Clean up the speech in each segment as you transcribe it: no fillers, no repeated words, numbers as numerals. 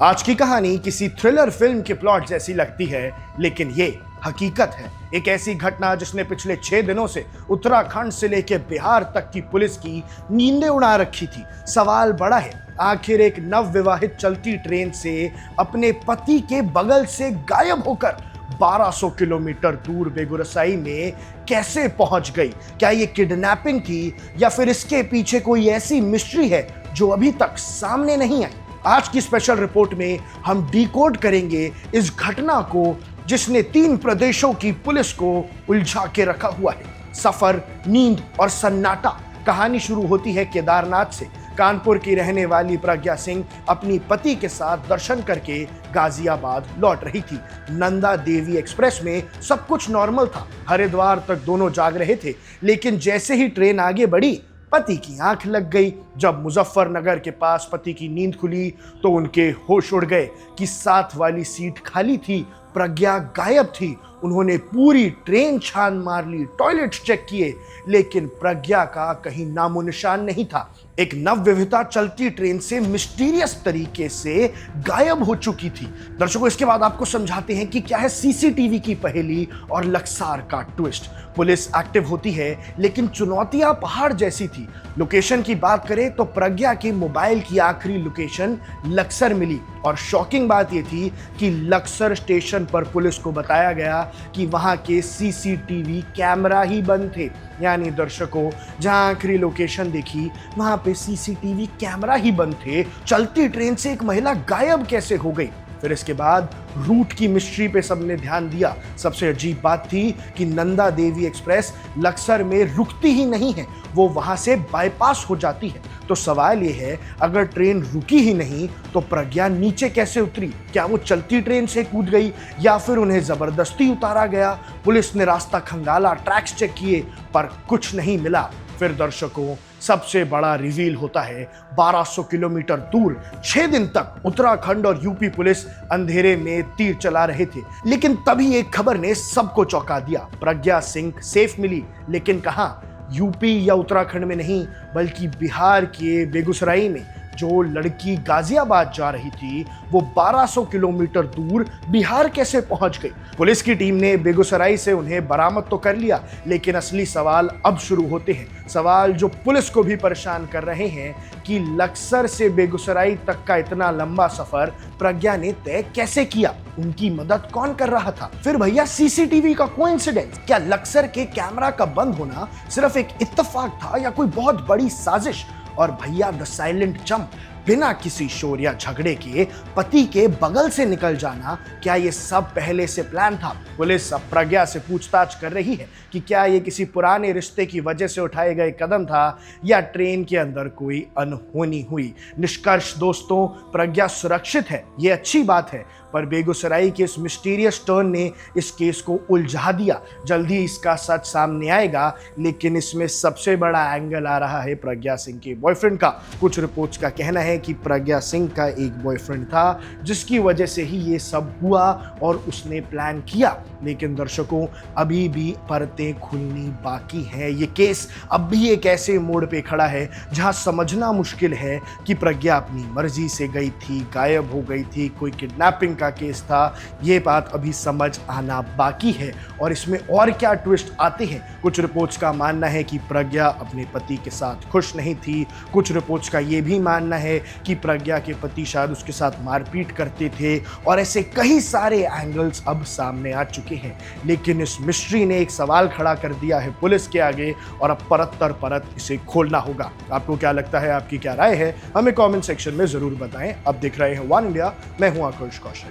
आज की कहानी किसी थ्रिलर फिल्म के प्लॉट जैसी लगती है, लेकिन ये हकीकत है। एक ऐसी घटना जिसने पिछले 6 दिनों से उत्तराखंड से लेकर बिहार तक की पुलिस की नींदें उड़ा रखी थी। सवाल बड़ा है, आखिर एक नवविवाहित चलती ट्रेन से अपने पति के बगल से गायब होकर 1200 किलोमीटर दूर बेगूसराय में कैसे पहुंच गई? क्या ये किडनैपिंग थी या फिर इसके पीछे कोई ऐसी मिस्ट्री है जो अभी तक सामने नहीं आई? आज की स्पेशल रिपोर्ट में हम डिकोड करेंगे इस घटना को जिसने 3 प्रदेशों की पुलिस को उलझा के रखा हुआ है। सफर, नींद और सन्नाटा। कहानी शुरू होती है केदारनाथ से। कानपुर की रहने वाली प्रज्ञा सिंह अपनी पति के साथ दर्शन करके गाजियाबाद लौट रही थी। नंदा देवी एक्सप्रेस में सब कुछ नॉर्मल था। हरिद्वार तक दोनों जाग रहे थे, लेकिन जैसे ही ट्रेन आगे बढ़ी पति की आंख लग गई। जब मुजफ्फरनगर के पास पति की नींद खुली तो उनके होश उड़ गए कि साथ वाली सीट खाली थी, प्रज्ञा गायब थी। उन्होंने पूरी ट्रेन छान मार ली, टॉयलेट चेक किए, लेकिन प्रज्ञा का कहीं नामो निशान नहीं था। एक नवविवाहिता चलती ट्रेन से मिस्टीरियस तरीके से गायब हो चुकी थी। दर्शकों, इसके बाद आपको समझाते हैं कि क्या है सीसीटीवी की पहेली और लक्सार का ट्विस्ट। पुलिस एक्टिव होती है, लेकिन चुनौतियां पहाड़ जैसी थी। लोकेशन की बात करें तो प्रज्ञा के मोबाइल की आखिरी लोकेशन लक्सर मिली, और शॉकिंग बात यह थी कि लक्सर स्टेशन पर पुलिस को बताया गया कि वहां के सीसीटीवी कैमरा ही बंद थे। यानी दर्शकों, जहां आखिरी लोकेशन देखी वहां पे सीसीटीवी कैमरा ही बंद थे। चलती ट्रेन से एक महिला गायब कैसे हो गई? फिर इसके बाद रूट की मिस्ट्री पे सबने ध्यान दिया। सबसे अजीब बात थी कि नंदा देवी एक्सप्रेस लक्सर में रुकती ही नहीं है, वो वहां से बाईपास हो जाती है। तो सवाल ये है, अगर ट्रेन रुकी ही नहीं तो प्रज्ञा नीचे कैसे उतरी? क्या वो चलती ट्रेन से कूद गई या फिर उन्हें जबरदस्ती उतारा गया? पुलिस ने रास्ता खंगाला, ट्रैक्स चेक किए, पर कुछ नहीं मिला। फिर दर्शकों, सबसे बड़ा रिवील होता है। 1200 किलोमीटर दूर 6 दिन तक उत्तराखंड और यूपी पुलिस अंधेरे में तीर चला रहे थे, लेकिन तभी एक खबर ने सबको चौंका दिया। प्रज्ञा सिंह सेफ मिली, लेकिन कहां? यूपी या उत्तराखंड में नहीं, बल्कि बिहार के बेगूसराय में। जो लड़की गाजियाबाद जा रही थी वो 1200 किलोमीटर दूर बिहार कैसे पहुंच गई? पुलिस की टीम ने बेगूसराय से उन्हें बरामद तो कर लिया, लेकिन असली सवाल अब शुरू होते हैं। सवाल जो पुलिस को भी परेशान कर रहे हैं कि लक्सर से बेगूसराय तक का इतना लंबा सफर प्रज्ञा ने तय कैसे किया? उनकी मदद कौन कर रहा था? फिर भैया, सीसीटीवी का कोइंसिडेंस? क्या लक्सर के कैमरा का बंद होना सिर्फ एक इत्तेफाक था या कोई बहुत बड़ी साजिश? और भैया, द साइलेंट जंप, बिना किसी शोर या झगड़े के पति के बगल से निकल जाना, क्या ये सब पहले से प्लान था? पुलिस अब प्रज्ञा से पूछताछ कर रही है कि क्या ये किसी पुराने रिश्ते की वजह से उठाए गए कदम था या ट्रेन के अंदर कोई अनहोनी हुई। निष्कर्ष दोस्तों, प्रज्ञा सुरक्षित है, ये अच्छी बात है, पर बेगूसराय के इस मिस्टीरियस टर्न ने इस केस को उलझा दिया। जल्दी इसका सच सामने आएगा, लेकिन इसमें सबसे बड़ा एंगल आ रहा है प्रज्ञा सिंह के बॉयफ्रेंड का। कुछ रिपोर्ट्स का कहना है कि प्रज्ञा सिंह का एक बॉयफ्रेंड था, जिसकी वजह से ही ये सब हुआ और उसने प्लान किया। लेकिन दर्शकों, अभी भी परतें खुलनी बाकी है। ये केस अब भी एक ऐसे मोड़ पे खड़ा है जहां समझना मुश्किल है कि प्रज्ञा अपनी मर्जी से गई थी, गायब हो गई थी, कोई किडनैपिंग का केस था। ये बात अभी समझ आना बाकी है, और इसमें और क्या ट्विस्ट आते हैं। कुछ रिपोर्ट्स का मानना है कि प्रज्ञा अपने पति के साथ खुश नहीं थी। कुछ रिपोर्ट्स का ये भी मानना है कि प्रज्ञा के पति शायद उसके साथ मारपीट करते थे, और ऐसे कई सारे एंगल्स अब सामने आ चुके हैं। लेकिन इस मिस्ट्री ने एक सवाल खड़ा कर दिया है पुलिस के आगे, और अब परत दर परत इसे खोलना होगा। आपको क्या लगता है? आपकी क्या राय है? हमें कमेंट सेक्शन में जरूर बताएं। अब देख रहे हैं वन इंडिया, मैं हूं आकाश कौशल।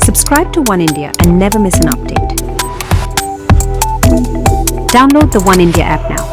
Subscribe to One India and never miss an update. Download the One India app now.